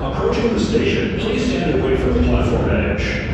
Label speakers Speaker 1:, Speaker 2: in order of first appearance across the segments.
Speaker 1: Approaching the station, please stand away from the platform edge.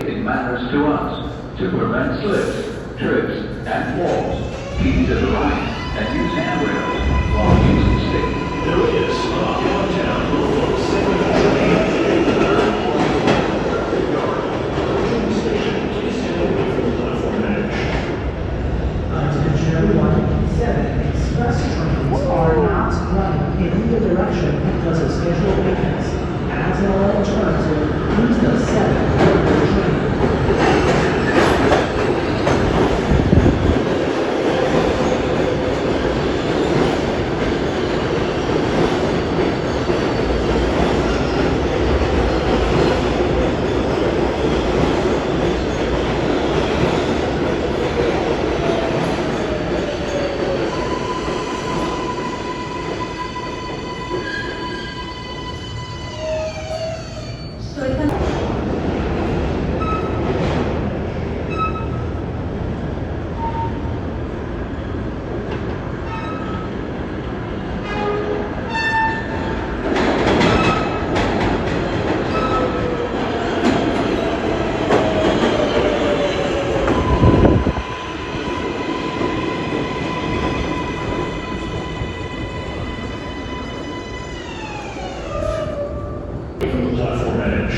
Speaker 2: It matters to us to prevent slips, trips, and falls. Keep to the right and use handrails while using stick.
Speaker 1: There it is. Downtown Norfolk Approaching the station, please stand away from the platform edge.
Speaker 3: Attention everyone, 7 express trains are not running in either direction because of scheduled maintenance. As an alternative, use the 7 local train.
Speaker 1: From the platform edge.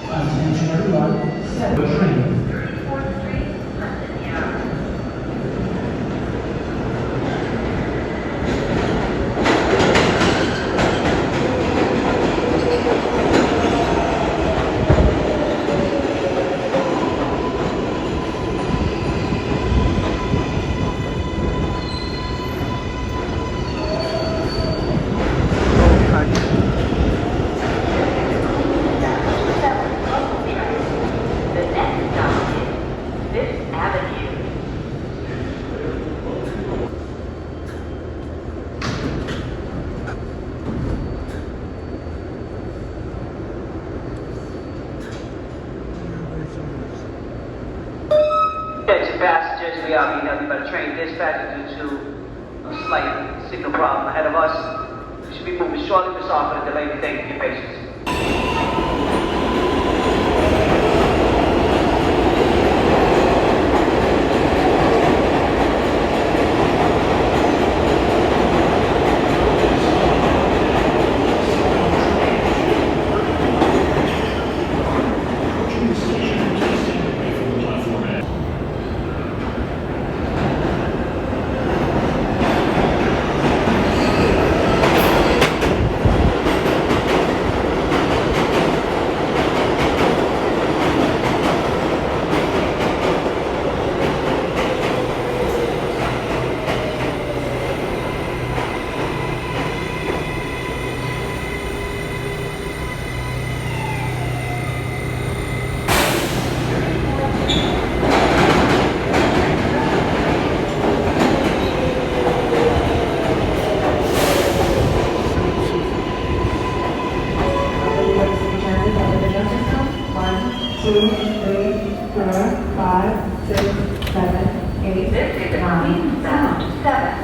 Speaker 3: Attention everyone, 7 train.
Speaker 4: Attention passengers, we are being helped by the train dispatcher due to a slight signal problem ahead of us. We should be moving shortly. We're sorry for the delay. We thank you for your patience.
Speaker 1: Approaching the station, please stand away from the platform edge.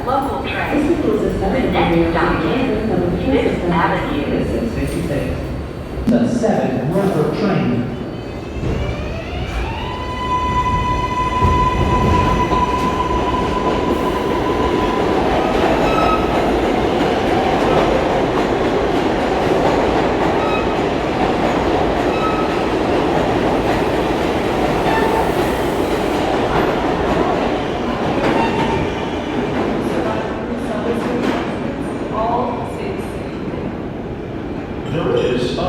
Speaker 5: Local train. The next stop is Fifth Avenue.
Speaker 3: 66. the 7 Norfolk train.
Speaker 1: There is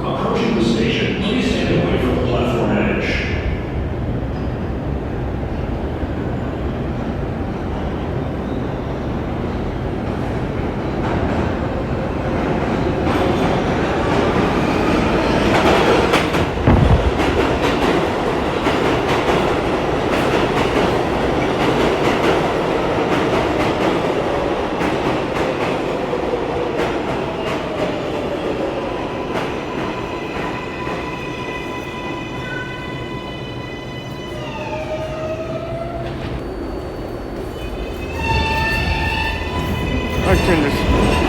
Speaker 1: approaching the station. Please stand away from the platform edge.
Speaker 5: Kaç gündür?